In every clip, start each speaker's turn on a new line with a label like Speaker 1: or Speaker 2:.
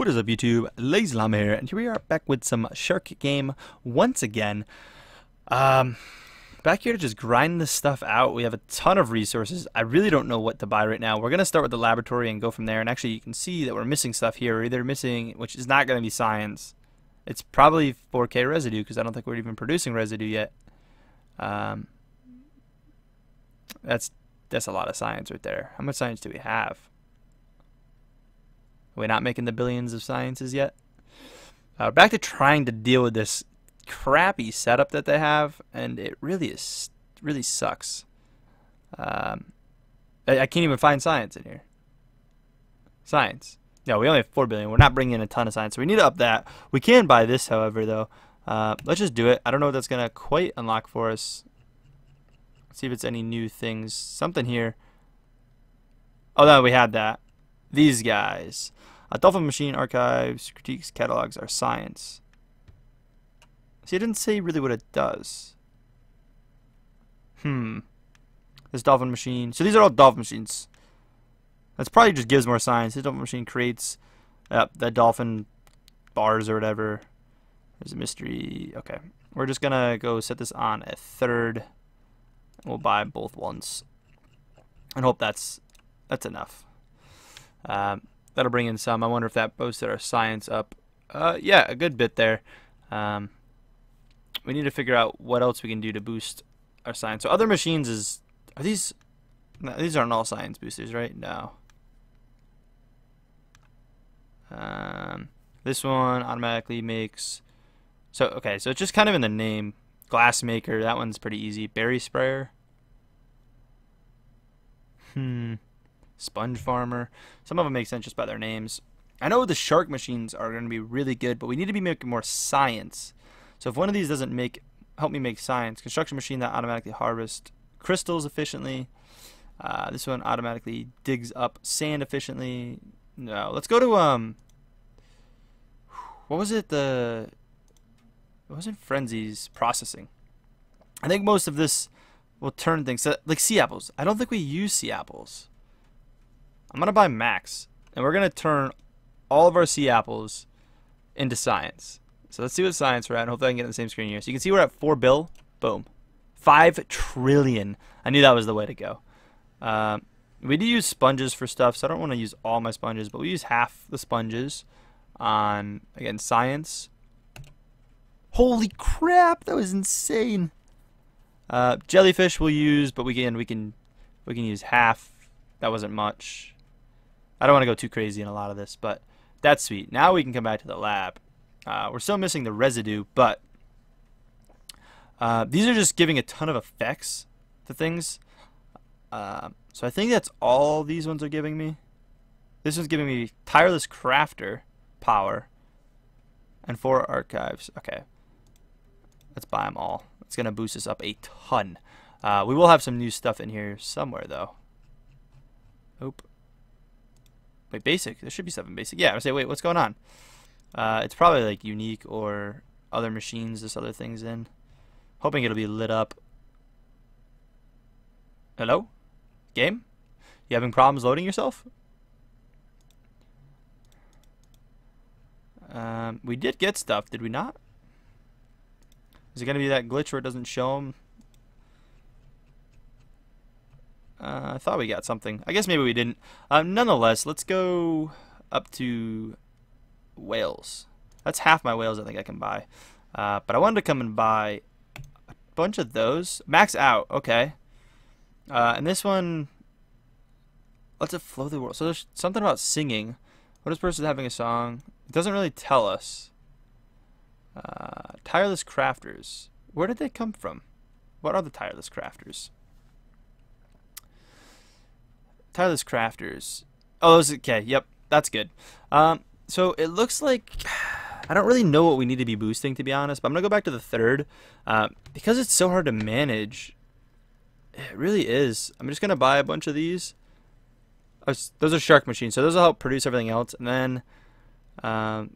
Speaker 1: What is up, YouTube? LazeeLlama here, and here we are back with some shark game once again. Back here to just grind this stuff out. We have a ton of resources. I really don't know what to buy right now. We're going to start with the laboratory and go from there. And actually, you can see that we're missing stuff here. We're either missing, which is not going to be science. It's probably 4K residue, because I don't think we're even producing residue yet. That's a lot of science right there. How much science do we have? Are we not making the billions of sciences yet? Back to trying to deal with this crappy setup that they have, and it really sucks. I can't even find science in here. Science. No, we only have 4 billion. We're not bringing in a ton of science, so we need to up that. We can buy this, however, though. Let's just do it. I don't know what that's going to quite unlock for us. Let's see if it's any new things. Something here. Oh, no, we had that. These guys. Dolphin Machine Archives, Critiques, Catalogs are science. See, it didn't say really what it does. This Dolphin Machine. So these are all Dolphin Machines. That's probably just gives more science. This Dolphin Machine creates the Dolphin bars or whatever. There's a mystery. Okay. We're just going to go set this on a third. We'll buy both ones. And hope that's enough. That'll bring in some. I wonder if that boosted our science up. Yeah, a good bit there. We need to figure out what else we can do to boost our science. So other machines are these? No, these aren't all science boosters, right? No. This one automatically makes. So okay, so it's just kind of in the name. Glass maker. That one's pretty easy. Berry sprayer. Sponge farmer. Some of them make sense just by their names. I know the shark machines are going to be really good, but we need to be making more science. So if one of these doesn't help me make science, construction machine that automatically harvests crystals efficiently. This one automatically digs up sand efficiently. No, let's go to what was it? It wasn't Frenzy's processing. I think most of this will turn things like sea apples. I don't think we use sea apples. I'm going to buy Max, and we're going to turn all of our sea apples into science. So let's see what science we're at, and hopefully I can get on the same screen here. So you can see we're at 4 bill. Boom. 5 trillion. I knew that was the way to go. We do use sponges for stuff, so I don't want to use all my sponges, but we use half the sponges on, again, science. Holy crap, that was insane. Jellyfish we'll use, but we can use half. That wasn't much. I don't want to go too crazy in a lot of this, but that's sweet. Now we can come back to the lab. We're still missing the residue, but these are just giving a ton of effects to things. So I think that's all these ones are giving me. This one's giving me tireless crafter power and 4 archives. Okay, let's buy them all. It's gonna boost us up a ton. We will have some new stuff in here somewhere though. Oop. Wait, basic. There should be stuff in basic. Yeah, I would say, wait, what's going on? It's probably like unique or other machines this other thing's in. Hoping it'll be lit up. Hello? Game? You having problems loading yourself? We did get stuff, did we not? Is it going to be that glitch where it doesn't show them? I thought we got something. I guess maybe we didn't. Nonetheless, let's go up to whales. That's half my whales I think I can buy. But I wanted to come and buy a bunch of those. Max out. Okay. And this one, let's it flow the world. So there's something about singing. What is this person having a song? It doesn't really tell us. Tireless crafters. Where did they come from? What are the tireless crafters? Tireless crafters. Oh, those. Okay. Yep. That's good. So it looks like I don't really know what we need to be boosting, to be honest. But I'm gonna go back to the third because it's so hard to manage. It really is. I'm just gonna buy a bunch of these. Those are shark machines, so those will help produce everything else. And then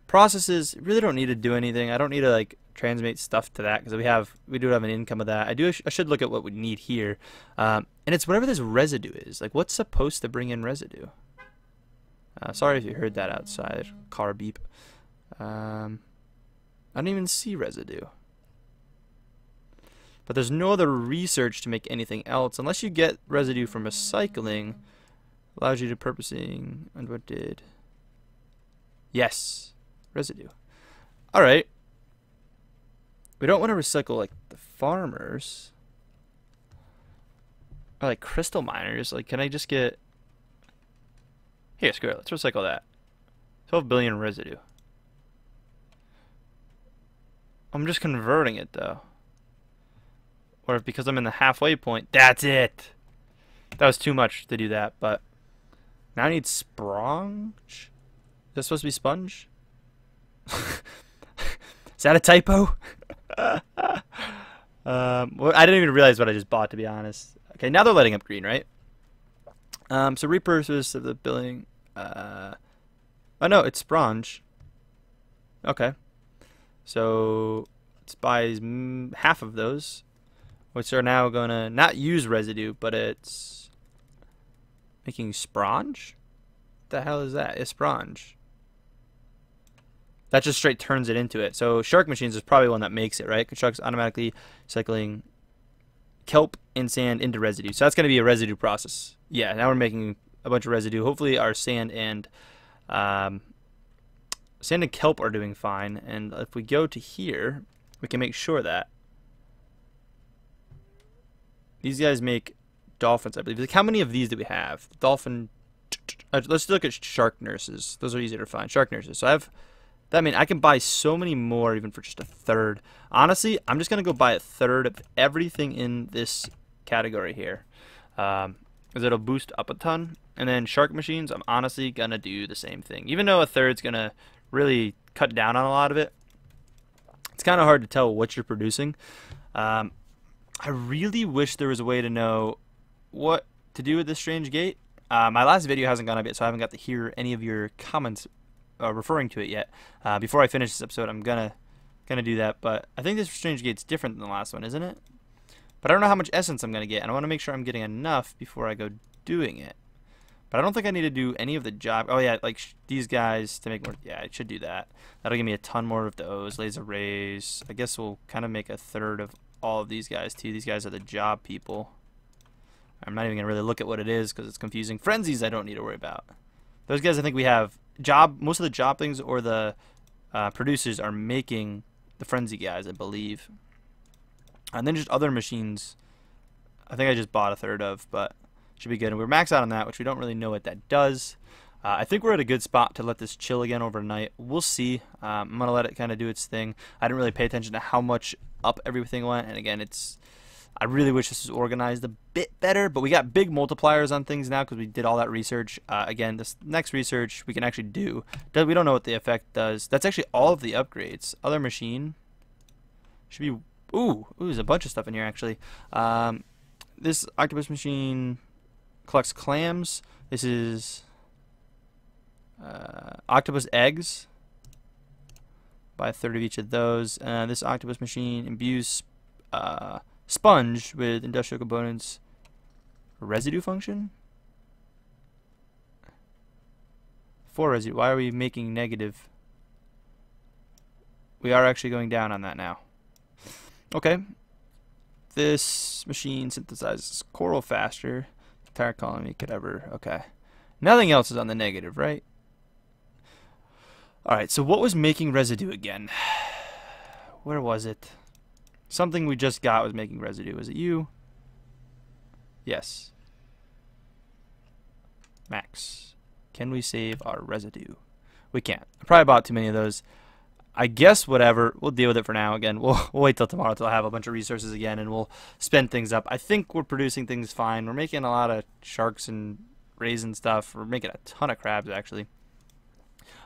Speaker 1: processes really don't need to do anything. I don't need to like transmit stuff to that because we do have an income of that. I should look at what we need here, and it's whatever this residue is. Like, what's supposed to bring in residue? Sorry if you heard that outside. Car beep. I don't even see residue. But there's no other research to make anything else. Unless you get residue from recycling. Allows you to purposing. And what did? Yes. Residue. Alright. We don't want to recycle like the farmers. Or like crystal miners. Like, can I just get... Here, screw it. Let's recycle that. 12 billion residue. I'm just converting it, though. Or if because I'm in the halfway point. That's it! That was too much to do that, but... Now I need sponge? Is that supposed to be sponge? Is that a typo? Well, I didn't even realize what I just bought, to be honest. Okay, now they're lighting up green, right? So repurpose of the billing. Oh no, it's sponge. Okay. So let's buy half of those, which are now gonna not use residue, but it's making sponge. What the hell is that? It's sponge. That just straight turns it into it. So Shark Machines is probably one that makes it, right? Shark's automatically cycling kelp and sand into residue. So that's going to be a residue process. Yeah, now we're making a bunch of residue. Hopefully our sand and kelp are doing fine. And if we go to here, we can make sure that these guys make dolphins, I believe. Like, how many of these do we have? Dolphin. Let's look at shark nurses. Those are easier to find. Shark nurses. So I have... That means I can buy so many more even for just a third. Honestly, I'm just going to go buy a third of everything in this category here. Because it'll boost up a ton. And then shark machines, I'm honestly going to do the same thing. Even though a third's going to really cut down on a lot of it. It's kind of hard to tell what you're producing. I really wish there was a way to know what to do with this strange gate. My last video hasn't gone up yet, so I haven't got to hear any of your comments referring to it yet. Before I finish this episode, I'm gonna do that. But I think this strange gate's different than the last one, isn't it? But I don't know how much essence I'm gonna get, and I want to make sure I'm getting enough before I go doing it. But I don't think I need to do any of the job. Oh yeah, like these guys to make more. Yeah, I should do that. That'll give me a ton more of those laser rays. I guess we'll kind of make a third of all of these guys too. These guys are the job people. I'm not even gonna really look at what it is because it's confusing. Frenzies I don't need to worry about. Those guys I think we have job. Most of the job things or the producers are making the frenzy guys, I believe. And then just other machines. I think I just bought a third of, but should be good. And we're maxed out on that, which we don't really know what that does. I think we're at a good spot to let this chill again overnight. We'll see. I'm gonna let it kind of do its thing. I didn't really pay attention to how much up everything went, and again, I really wish this was organized a bit better, but we got big multipliers on things now because we did all that research. Again, this next research we can actually do. We don't know what the effect does. That's actually all of the upgrades. Other machine should be... Ooh, there's a bunch of stuff in here, actually. This octopus machine collects clams. This is octopus eggs. Buy a third of each of those. This octopus machine imbues... sponge with industrial components. Residue function? For residue. Why are we making negative? We are actually going down on that now. Okay. This machine synthesizes coral faster. The entire colony could ever... Okay. Nothing else is on the negative, right? Alright, so what was making residue again? Where was it? Something we just got was making residue. Was it you? Yes. Max. Can we save our residue? We can't. I probably bought too many of those. I guess whatever. We'll deal with it for now. Again, we'll wait till tomorrow till I have a bunch of resources again, and we'll spend things up. I think we're producing things fine. We're making a lot of sharks and raisin stuff. We're making a ton of crabs, actually.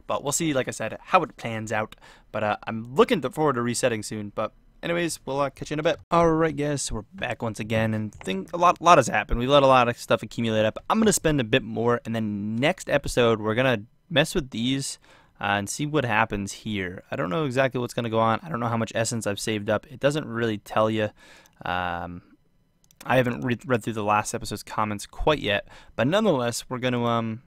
Speaker 1: But we'll see, like I said, how it plans out. But I'm looking forward to resetting soon. But anyways, we'll catch you in a bit. Alright guys, so we're back once again, and a lot has happened. We've let a lot of stuff accumulate up. I'm going to spend a bit more, and then next episode we're going to mess with these and see what happens here. I don't know exactly what's going to go on. I don't know how much essence I've saved up. It doesn't really tell you. I haven't read through the last episode's comments quite yet, but nonetheless, we're going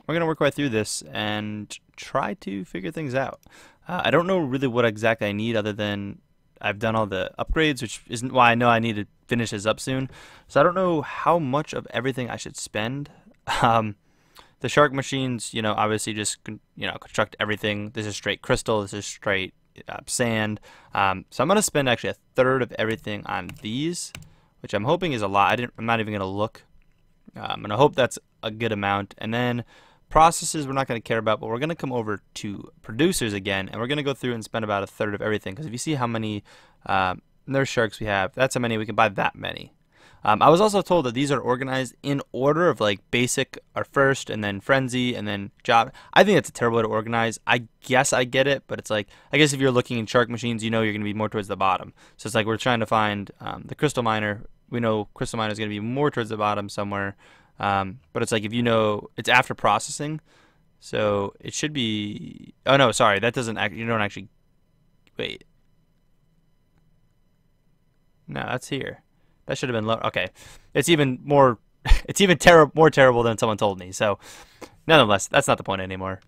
Speaker 1: we're going to work our way through this and try to figure things out. I don't know really what exactly I need other than I've done all the upgrades, which isn't why I know I need to finish this up soon. So I don't know how much of everything I should spend. The shark machines, you know, obviously just, you know, construct everything. This is straight crystal. This is straight sand. So I'm going to spend actually a third of everything on these, which I'm hoping is a lot. I'm not even going to look. And I hope that's a good amount. And then processes we're not going to care about, but we're going to come over to producers again, and we're going to go through and spend about a third of everything. Because if you see how many nurse sharks we have, that's how many we can buy that many. I was also told that these are organized in order of like basic are first, and then frenzy, and then job. I think that's a terrible way to organize. I guess I get it, but it's like, I guess if you're looking in shark machines, you know you're going to be more towards the bottom. So it's like we're trying to find the crystal miner. We know crystal miner is going to be more towards the bottom somewhere. But it's like if you know it's after processing, so it should be. Oh no, sorry, that doesn't. You don't actually. Wait. No, that's here. That should have been low. Okay, it's even more. It's even more terrible than someone told me. So, nonetheless, that's not the point anymore.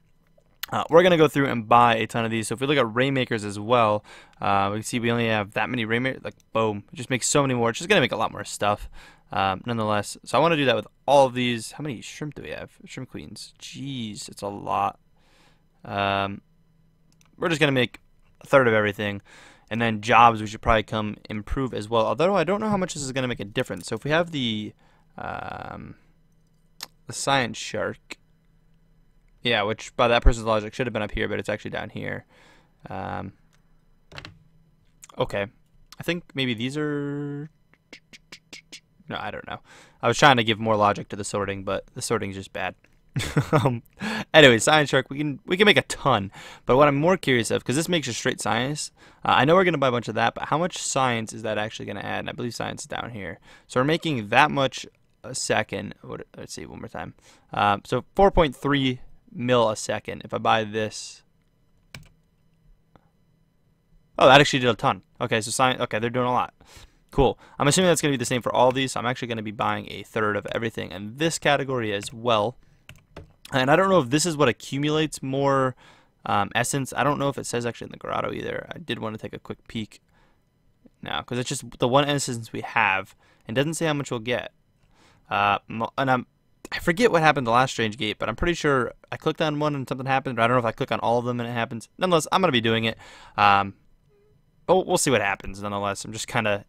Speaker 1: We're gonna go through and buy a ton of these. So if we look at Rainmakers as well, we can see we only have that many Rainmakers. Like boom, it just makes so many more. It's just gonna make a lot more stuff. Nonetheless, so I want to do that with all of these. How many shrimp do we have? Shrimp queens. Jeez, it's a lot. We're just gonna make a third of everything. And then jobs, we should probably come improve as well. Although I don't know how much this is going to make a difference. So if we have the science shark, yeah, which by that person's logic should have been up here, but it's actually down here. Okay, I think maybe these are. No, I don't know. I was trying to give more logic to the sorting, but the sorting is just bad. Anyway, science shark, we can make a ton, but what I'm more curious of, because this makes just straight science, I know we're going to buy a bunch of that, but how much science is that actually going to add? And I believe science is down here, so we're making that much a second. Let's see one more time. So 4.3 mil a second if I buy this. Oh, that actually did a ton. Okay, so science, okay, they're doing a lot. Cool. I'm assuming that's going to be the same for all of these, so I'm actually going to be buying a third of everything in this category as well. And I don't know if this is what accumulates more essence. I don't know if it says actually in the grotto either. I did want to take a quick peek now, because it's just the one essence we have, and doesn't say how much we'll get. And I forget what happened the last strange gate, but I'm pretty sure I clicked on one and something happened, but I don't know if I click on all of them and it happens. Nonetheless, I'm going to be doing it. But we'll see what happens, nonetheless. I'm just kind of...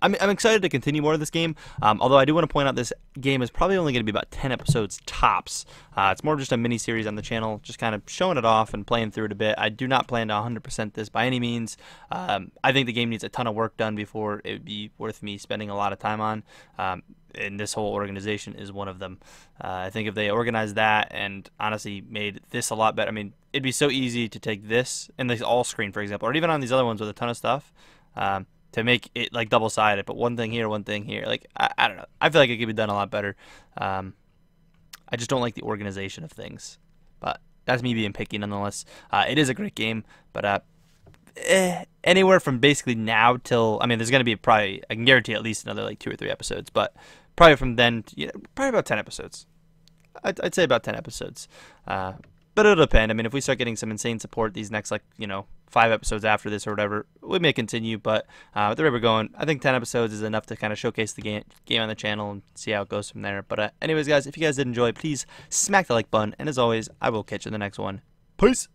Speaker 1: I'm excited to continue more of this game, although I do want to point out this game is probably only going to be about 10 episodes tops. It's more just a mini-series on the channel, just kind of showing it off and playing through it a bit. I do not plan to 100% this by any means. I think the game needs a ton of work done before it would be worth me spending a lot of time on, and this whole organization is one of them. I think if they organized that and honestly made this a lot better, I mean, it'd be so easy to take this and this all screen, for example, or even on these other ones with a ton of stuff, to make it like double-sided, but one thing here, one thing here. Like, I don't know. I feel like it could be done a lot better. I just don't like the organization of things. But that's me being picky nonetheless. It is a great game, but anywhere from basically now till, I mean, there's going to be probably, I can guarantee at least another like 2 or 3 episodes, but probably from then, probably about 10 episodes. I'd say about 10 episodes. But it'll depend. I mean, if we start getting some insane support these next, like, 5 episodes after this or whatever, we may continue. But with the way we're going, I think 10 episodes is enough to kind of showcase the game on the channel and see how it goes from there. But anyways, guys, if you guys did enjoy, please smack the like button. And as always, I will catch you in the next one. Peace!